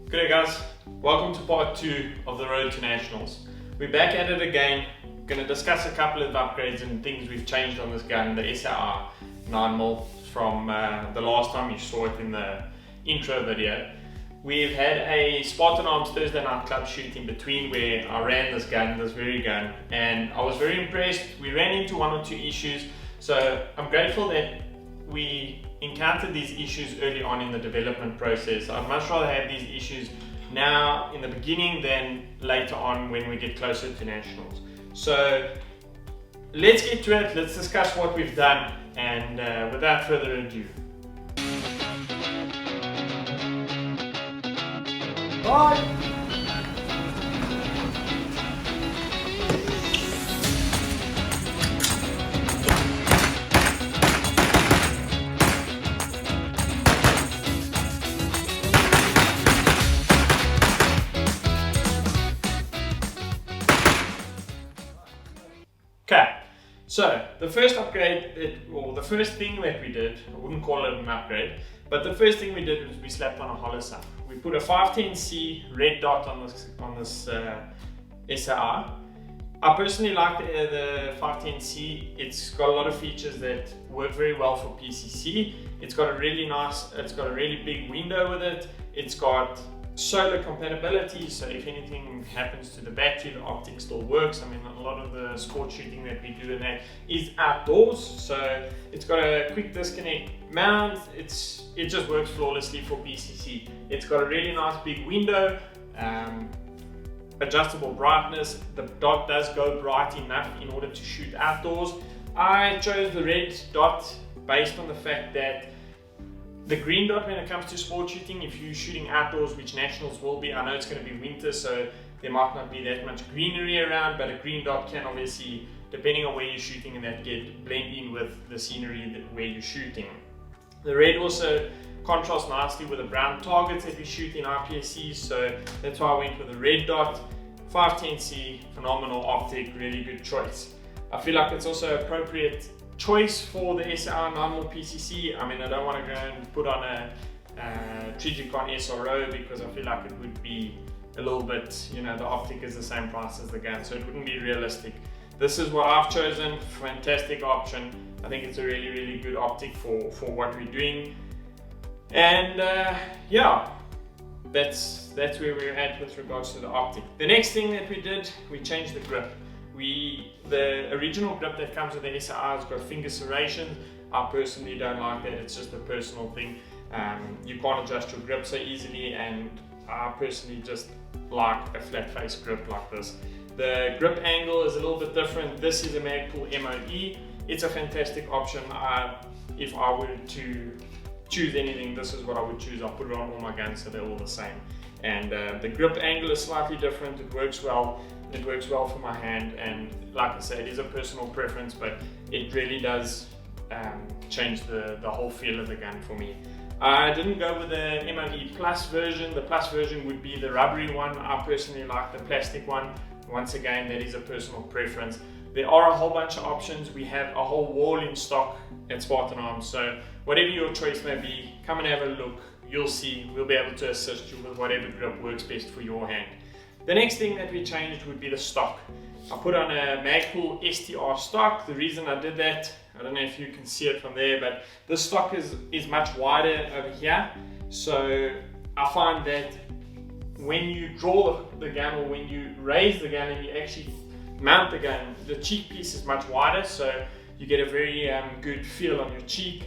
Good day guys, welcome to part 2 of the road to nationals. We're back at it again, going to discuss a couple of upgrades and things we've changed on this gun, the SAI 9mm from the last time you saw it in the intro video. We've had a Spartan Arms Thursday night club shoot in between where I ran this gun, this very gun, and I was very impressed. We ran into one or two issues, so I'm grateful that we encountered these issues early on in the development process. I'd much rather have these issues now in the beginning than later on when we get closer to nationals. So let's get to it, let's discuss what we've done, and without further ado. Bye! Okay, so the first upgrade, or the first thing that we did, I wouldn't call it an upgrade, but the first thing we did was we slapped on a hollow sump. We put a 510C red dot on this SAI. I personally like the 510C. It's got a lot of features that work very well for PCC. It's got a really big window with it. It's got solar compatibility, so if anything happens to the battery, the optic still works. I mean, a lot of the sport shooting that we do in that is outdoors, so it's got a quick disconnect mount. It just works flawlessly for PCC. It's got a really nice big window, adjustable brightness. The dot does go bright enough in order to shoot outdoors. I chose the red dot based on the fact that the green dot, when it comes to sport shooting, if you're shooting outdoors, which nationals will be, I know it's going to be winter, so there might not be that much greenery around, but a green dot can obviously, depending on where you're shooting, and that blend in with the scenery where you're shooting. The red also contrasts nicely with the brown targets that we shoot in IPSC, so that's why I went with the red dot. 510C, phenomenal optic, really good choice. I feel like it's also appropriate choice for the SAI 9mm PCC. I mean, I don't want to go and put on a Trigicon SRO because I feel like it would be a little bit, you know, the optic is the same price as the gun, so it wouldn't be realistic. This is what I've chosen, fantastic option. I think it's a really good optic for what we're doing. And yeah, that's where we're at with regards to the optic. The next thing that we did, we changed the grip. The original grip that comes with the SAI has got finger serrations. I personally don't like that, it's just a personal thing. You can't adjust your grip so easily, and I personally just like a flat face grip like this. The grip angle is a little bit different. This is a Magpul MOE. It's a fantastic option. If I were to choose anything, this is what I would choose. I'll put it on all my guns so they're all the same. And the grip angle is slightly different. It works well. It works well for my hand, and like I say, it is a personal preference, but it really does change the whole feel of the gun for me. I didn't go with the MOE Plus version. The Plus version would be the rubbery one. I personally like the plastic one. Once again, that is a personal preference. There are a whole bunch of options. We have a whole wall in stock at Spartan Arms, so whatever your choice may be, come and have a look. You'll see, we'll be able to assist you with whatever grip works best for your hand. The next thing that we changed would be the stock. I put on a Magpul STR stock. The reason I did that, I don't know if you can see it from there, but the stock is much wider over here. So I find that when you draw the gun, or when you raise the gun and you actually mount the gun, the cheek piece is much wider, so you get a very good feel on your cheek.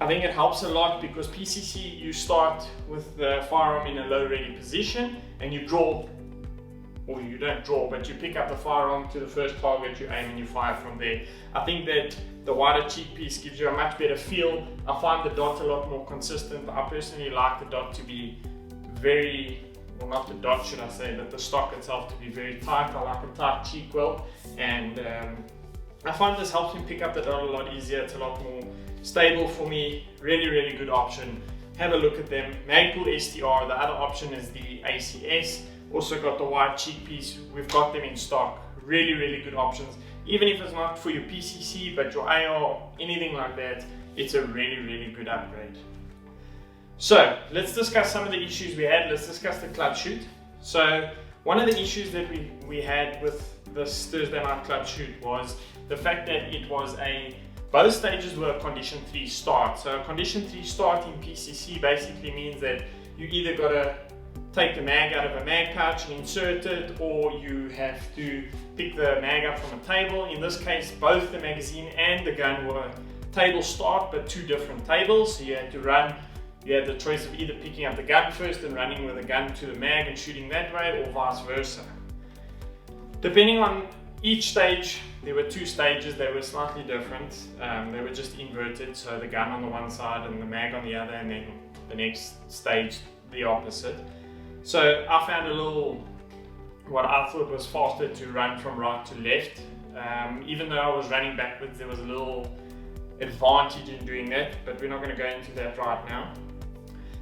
I think it helps a lot because PCC, you start with the firearm in a low ready position and you draw, or you don't draw, but you pick up the firearm to the first target, you aim and you fire from there. I think that the wider cheek piece gives you a much better feel. I find the dot a lot more consistent. I personally like the dot to be very, well, not the dot should I say, but the stock itself to be very tight. I like a tight cheek weld, and I find this helps me pick up the dot a lot easier. It's a lot more stable for me. Really good option. Have a look at them. Magpul STR, the other option is the ACS. Also got the wide cheek piece. We've got them in stock. Really good options. Even if it's not for your PCC, but your AR, anything like that, it's a really good upgrade. So let's discuss some of the issues we had. Let's discuss the club shoot. So one of the issues that we had with this Thursday night club shoot was the fact that it was both stages were a condition 3 start. So a condition 3 start in PCC basically means that you either got to take the mag out of a mag pouch and insert it, or you have to pick the mag up from a table. In this case, both the magazine and the gun were table start, but 2 different tables. So you had the choice of either picking up the gun first and running with the gun to the mag and shooting that way, or vice versa. Depending on each stage, there were 2 stages. They were slightly different. They were just inverted, so the gun on the one side and the mag on the other, and then the next stage the opposite. So I found what I thought was faster to run from right to left. Even though I was running backwards, there was a little advantage in doing that, but we're not going to go into that right now.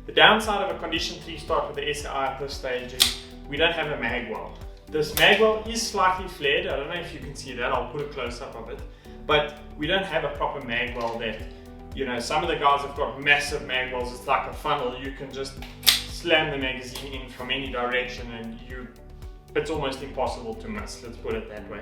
The downside of a condition 3 start with the SAI at this stage is we don't have a mag well. This mag well is slightly flared. I don't know if you can see that. I'll put a close up of it, but we don't have a proper mag well that, you know, some of the guys have got massive mag wells. It's like a funnel. You can just slam the magazine in from any direction and it's almost impossible to miss, let's put it that way.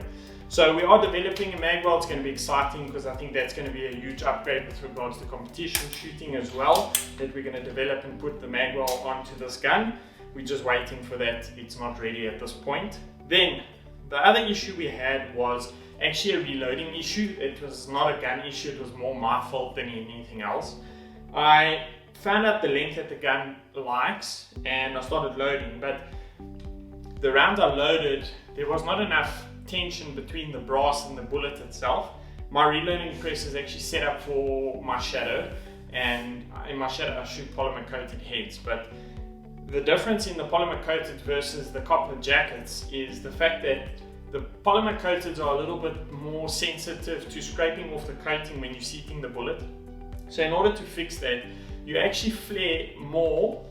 So we are developing a mag well. It's going to be exciting because I think that's going to be a huge upgrade with regards to competition shooting as well, that we're going to develop and put the mag well onto this gun. We're just waiting for that. It's not ready at this point. Then the other issue we had was actually a reloading issue. It was not a gun issue, it was more my fault than anything else. I found out the length that the gun likes and I started loading, but the round I loaded, there was not enough tension between the brass and the bullet itself. My reloading press is actually set up for my shadow, and in my shadow I shoot polymer coated heads, but the difference in the polymer coated versus the copper jackets is the fact that the polymer coated are a little bit more sensitive to scraping off the coating when you're seating the bullet. So in order to fix that, you actually flare more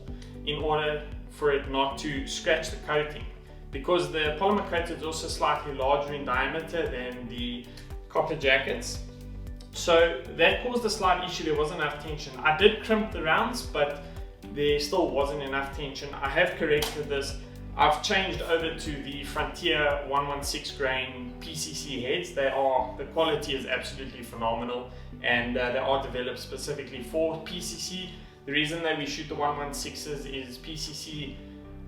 in order for it not to scratch the coating, because the polymer coated is also slightly larger in diameter than the copper jackets. So that caused a slight issue. There wasn't enough tension. I did crimp the rounds, but there still wasn't enough tension. I have corrected this. I've changed over to the Frontier 116 grain PCC heads. The quality is absolutely phenomenal, and they are developed specifically for PCC. The reason that we shoot the 116s is PCC,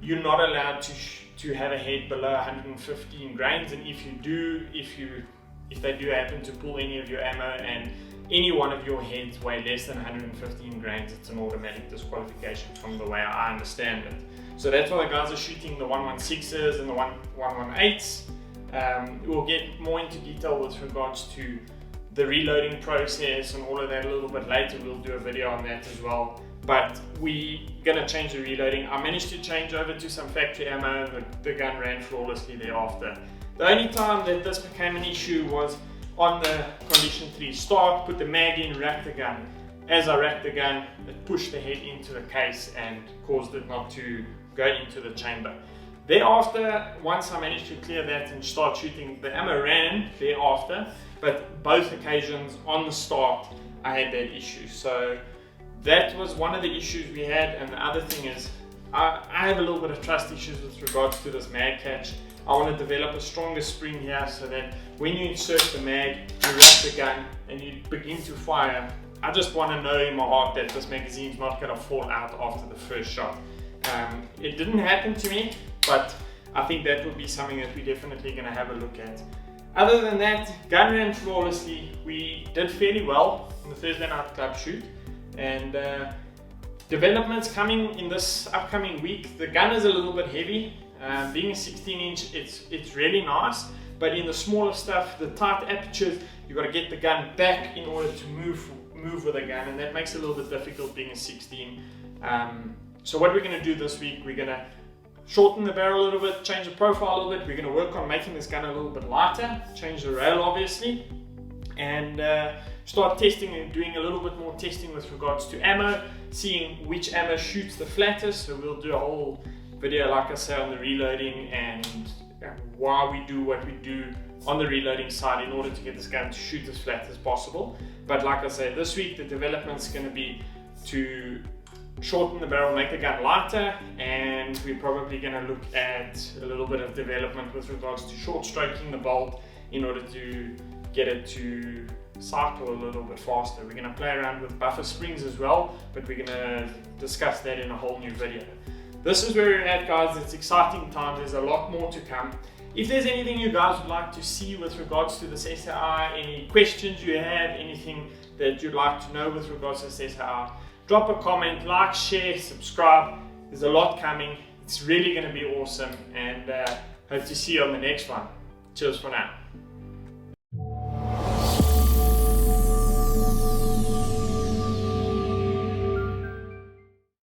you're not allowed to have a head below 115 grains, and if they do happen to pull any of your ammo and any one of your heads weigh less than 115 grains, it's an automatic disqualification from the way I understand it. So that's why the guys are shooting the 116s and the 118s. We'll get more into detail with regards to the reloading process and all of that a little bit later. We'll do a video on that as well. But we're gonna change the reloading. I managed to change over to some factory ammo, and the gun ran flawlessly thereafter. The only time that this became an issue was on the condition 3 start, put the mag in, rack the gun. As I racked the gun, it pushed the head into the case and caused it not to go into the chamber. Thereafter, once I managed to clear that and start shooting, the ammo ran thereafter, but both occasions on the start I had that issue. So that was one of the issues we had, and the other thing is I have a little bit of trust issues with regards to this mag catch. I want to develop a stronger spring here so that when you insert the mag, you rack the gun and you begin to fire, I just want to know in my heart that this magazine's not going to fall out after the first shot. It didn't happen to me, but I think that would be something that we're definitely going to have a look at. Other than that, gun ran flawlessly. We did fairly well in the Thursday night club shoot, and developments coming in this upcoming week. The gun is a little bit heavy. Being a 16-inch, it's really nice, but in the smaller stuff, the tight apertures, you've got to get the gun back in order to move with the gun, and that makes it a little bit difficult being a 16. So what we're going to do this week, we're going to shorten the barrel a little bit, change the profile a little bit. We're going to work on making this gun a little bit lighter, change the rail obviously, and start testing and doing a little bit more testing with regards to ammo, seeing which ammo shoots the flattest. So we'll do a whole video, like I say, on the reloading and why we do what we do on the reloading side in order to get this gun to shoot as flat as possible. But like I say, this week the development's going to be to shorten the barrel, make the gun lighter, and we're probably going to look at a little bit of development with regards to short stroking the bolt in order to get it to cycle a little bit faster. We're going to play around with buffer springs as well, but we're going to discuss that in a whole new video. This is where we're at, guys. It's exciting times. There's a lot more to come. If there's anything you guys would like to see with regards to this SAI, any questions you have, anything that you'd like to know with regards to this SAI, drop a comment, like, share, subscribe. There's a lot coming. It's really going to be awesome, and hope to see you on the next one. Cheers for now.